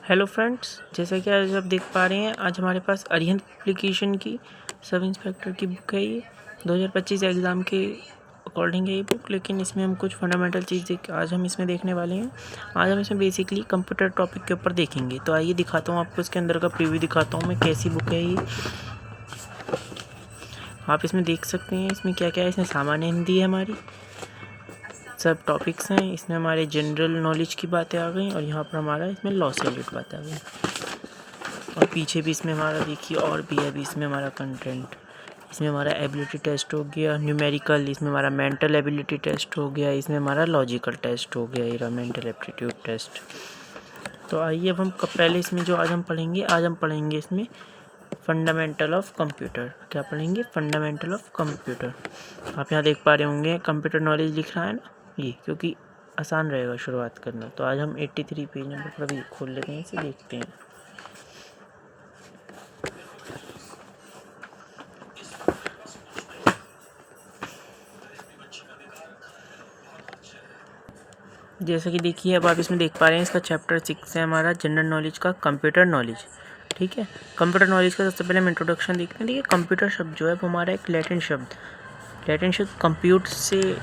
Hello friends, जैसा कि आज आप देख पा रहे हैं, आज हमारे पास अरिहंत एप्लीकेशन की सब इंस्पेक्टर की बुक है। ये 2025 एग्ज़ाम के अकॉर्डिंग है ये बुक, लेकिन इसमें हम कुछ फंडामेंटल चीज़ आज हम इसमें देखने वाले हैं। आज हम इसमें बेसिकली कंप्यूटर टॉपिक के ऊपर देखेंगे। तो आइए दिखाता हूँ आपको, इसके अंदर का प्रीव्यू दिखाता हूँ मैं, कैसी बुक है ये। आप इसमें देख सकते हैं इसमें क्या क्या है। इसमें सामान्य हिंदी है, हमारी सब टॉपिक्स हैं। इसमें हमारे जनरल नॉलेज की बातें आ गई, और यहाँ पर हमारा इसमें लॉ से रिलेटेड बातें आ गई। और पीछे भी इसमें हमारा देखिए और भी है, अभी इसमें हमारा कंटेंट, इसमें हमारा एबिलिटी टेस्ट हो गया न्यूमेरिकल, इसमें हमारा मेंटल एबिलिटी टेस्ट हो गया, इसमें हमारा लॉजिकल टेस्ट हो गया, ये मेंटल एप्टीट्यूड टेस्ट। तो आइए अब हम पहले इसमें जो आज हम पढ़ेंगे इसमें फंडामेंटल ऑफ कंप्यूटर। क्या पढ़ेंगे? Fundamental of computer. आप यहाँ देख पा रहे होंगे कंप्यूटर नॉलेज लिख रहा है ना ये, क्योंकि आसान रहेगा शुरुआत करना। तो आज हम 83 पेज नंबर पर अभी खोल लेते हैं, इसे देखते हैं। जैसा कि देखिए, अब आप इसमें देख पा रहे हैं, इसका चैप्टर 6 है हमारा जनरल नॉलेज का कंप्यूटर नॉलेज। ठीक है, कंप्यूटर नॉलेज का सबसे पहले हम इंट्रोडक्शन देखते हैं। देखिए, कंप्यूटर शब्द जो है वो हमारा एक लैटिन शब्द कंप्यूट से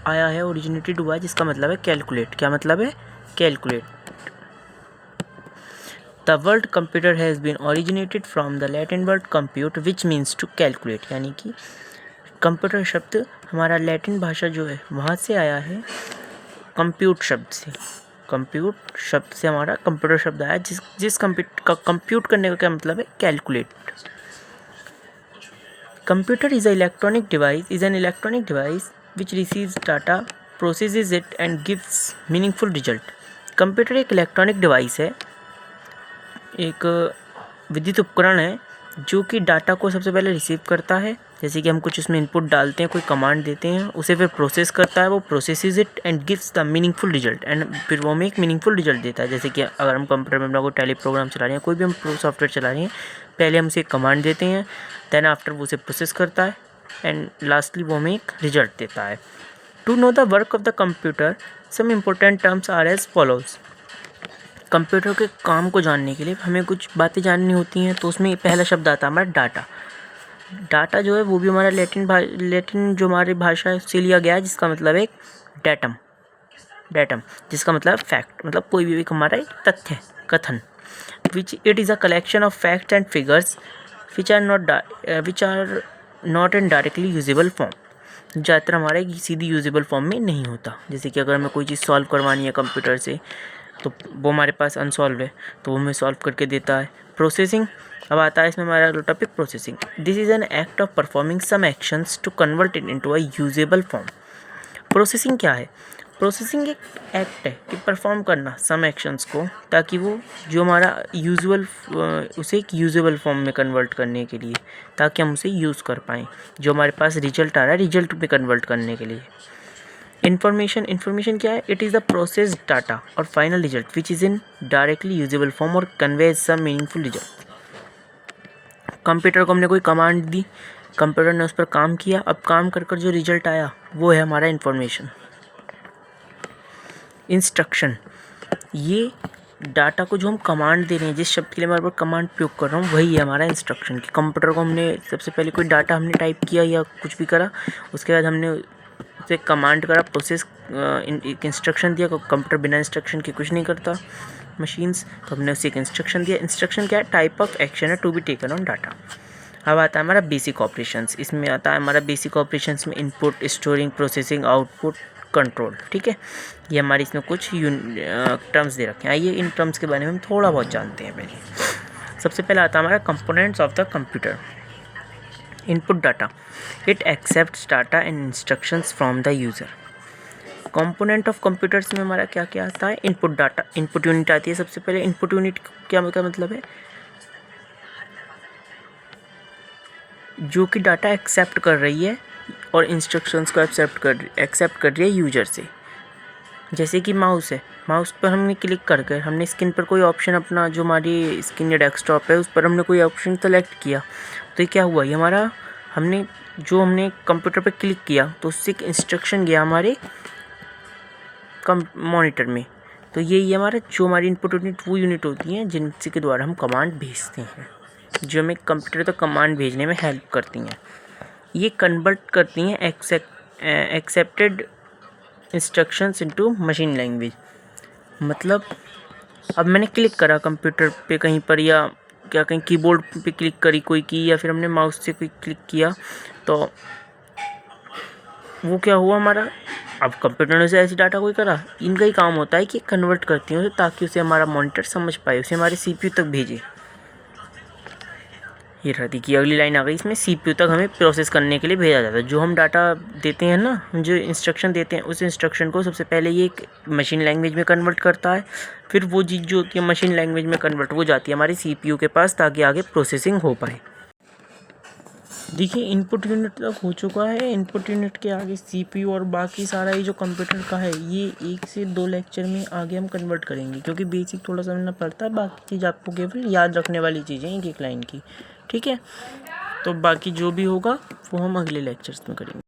आया है, ओरिजिनेटेड हुआ है, जिसका मतलब है कैलकुलेट। क्या मतलब है? Calculate. The word computer has been originated from the Latin word compute which means to calculate. यानी कि कंप्यूटर शब्द हमारा लैटिन भाषा जो है वहाँ से आया है, कंप्यूट शब्द से हमारा कंप्यूटर शब्द आया, जिस कंप्यूट करने का क्या मतलब है? Calculate. Computer is an electronic device which receives data, processes it and gives meaningful result। Computer एक इलेक्ट्रॉनिक डिवाइस है, एक विद्युत उपकरण है जो कि डाटा को सबसे पहले रिसीव करता है। जैसे कि हम कुछ उसमें इनपुट डालते हैं, कोई कमांड देते हैं, उसे फिर प्रोसेस करता है, वो processes it and gives the meaningful result, and फिर वो हमें एक मीनिंगफुल रिजल्ट देता है। जैसे कि अगर हम कंप्यूटर में अपना कोई टेली प्रोग्राम चला रहे हैं, कोई भी हम सॉफ्टवेयर चला रहे हैं, पहले हम उसे एक कमांड देते हैं, देन आफ्टर वो उसे प्रोसेस करता है, एंड लास्टली वो हमें एक रिजल्ट देता है। To know the work of the computer some important terms are as follows. Computer के काम को जानने के लिए हमें कुछ बातें जाननी होती हैं। तो उसमें पहला शब्द आता है हमारा डाटा। डाटा जो है वो भी हमारा लैटिन जो हमारी भाषा है उससे लिया गया है, जिसका मतलब है डेटम, जिसका मतलब फैक्ट, मतलब कोई भी हमारा एक तथ्य, कथन। Which it is a collection of facts and figures which are not in directly usable form. ज़्यादातर हमारे सीधी यूजेबल फॉर्म में नहीं होता। जैसे कि अगर हमें कोई चीज़ सॉल्व करवानी है कंप्यूटर से, तो वो हमारे पास अनसॉल्व है, तो वो हमें सॉल्व करके देता है। प्रोसेसिंग, अब आता है इसमें हमारा topic processing. This is an act of performing some actions to convert it into a usable form. Processing क्या है? प्रोसेसिंग एक एक्ट है कि परफॉर्म करना सम एक्शंस को, ताकि वो जो हमारा उसे एक यूजेबल फॉर्म में कन्वर्ट करने के लिए, ताकि हम उसे यूज़ कर पाएँ। जो हमारे पास रिजल्ट आ रहा है, रिजल्ट में कन्वर्ट करने के लिए। इन्फॉर्मेशन क्या है? It is the process data और final result which is in directly usable form और conveys some meaningful result. Computer को हमने कोई कमांड दी, कंप्यूटर ने उस पर काम किया, अब काम कर जो रिजल्ट आया वो है हमारा इन्फॉर्मेशन। इंस्ट्रक्शन, ये डाटा को जो हम कमांड दे रहे हैं, जिस शब्द के लिए मैं बार बार कमांड प्रयोग कर रहा हूँ, वही है हमारा इंस्ट्रक्शन। कि कंप्यूटर को हमने सबसे पहले कोई डाटा हमने टाइप किया या कुछ भी करा, उसके बाद हमने उसे कमांड करा, प्रोसेस, एक इंस्ट्रक्शन दिया। कंप्यूटर बिना इंस्ट्रक्शन के कुछ नहीं करता, मशीन्स, तो हमने उसे एक इंस्ट्रक्शन दिया। इंस्ट्रक्शन क्या है? टाइप ऑफ एक्शन है to be taken on data. अब आता है हमारा बेसिक ऑपरेशंस। इसमें आता है हमारा बेसिक ऑपरेशंस में input, storing, processing, output, control. ठीक है, ये हमारी इसमें कुछ टर्म्स दे रखे हैं। आइए इन टर्म्स के बारे में हम थोड़ा बहुत जानते हैं। पहले सबसे पहले आता है हमारा components of the computer. Input data, it accepts data and instructions from the user. Component of computers में हमारा क्या क्या आता है? इनपुट डाटा, इनपुट यूनिट आती है सबसे पहले। इनपुट यूनिट क्या मतलब है? जो कि डाटा एक्सेप्ट कर रही है और इंस्ट्रक्शंस को एक्सेप्ट कर रही है यूजर से। जैसे कि माउस है, माउस पर हमने क्लिक करके हमने स्क्रीन पर कोई ऑप्शन, अपना जो हमारी स्क्रीन या डेस्कटॉप है उस पर हमने कोई ऑप्शन सेलेक्ट किया, तो ये क्या हुआ? ये हमारा हमने कंप्यूटर पर क्लिक किया तो उससे एक इंस्ट्रक्शन गया हमारे मॉनिटर में तो यही हमारा जो हमारी इनपुट यूनिट वो यूनिट होती हैं जिनके द्वारा हम कमांड भेजते हैं, जो हमें कंप्यूटर तक कमांड भेजने में हेल्प करती हैं। ये कन्वर्ट करती हैं accepted instructions into machine language. मतलब अब मैंने क्लिक करा कंप्यूटर पे कहीं पर, या क्या कहीं कीबोर्ड पे क्लिक करी कोई की, या फिर हमने माउस से कोई क्लिक किया, तो वो क्या हुआ हमारा। अब कंप्यूटर ने उसे ऐसी डाटा कोई करा, इनका ही काम होता है कि कन्वर्ट करती हैं उसे ताकि उसे हमारा मॉनिटर समझ पाए, उसे हमारे सीपीयू तक भेजे। ये रहती कि अगली लाइन आ गई, इसमें सीपीयू तक हमें प्रोसेस करने के लिए भेजा जाता है। जो हम डाटा देते हैं ना, जो इंस्ट्रक्शन देते हैं, उस इंस्ट्रक्शन को सबसे पहले ये एक मशीन लैंग्वेज में कन्वर्ट करता है, फिर वो चीज़ जो होती है मशीन लैंग्वेज में कन्वर्ट वो जाती है हमारी सीपीयू के पास ताकि आगे प्रोसेसिंग हो पाए। देखिए इनपुट यूनिट तक हो चुका है। इनपुट यूनिट के आगे सीपीयू और बाकी सारा ये जो कंप्यूटर का है, ये 1 से 2 लेक्चर में आगे हम कन्वर्ट करेंगे, क्योंकि बेसिक थोड़ा समझना पड़ता है, बाकी चीज़ आपको केवल याद रखने वाली चीज़ें एक एक लाइन की। ठीक है, तो बाकी जो भी होगा वो हम अगले लेक्चर्स में करेंगे।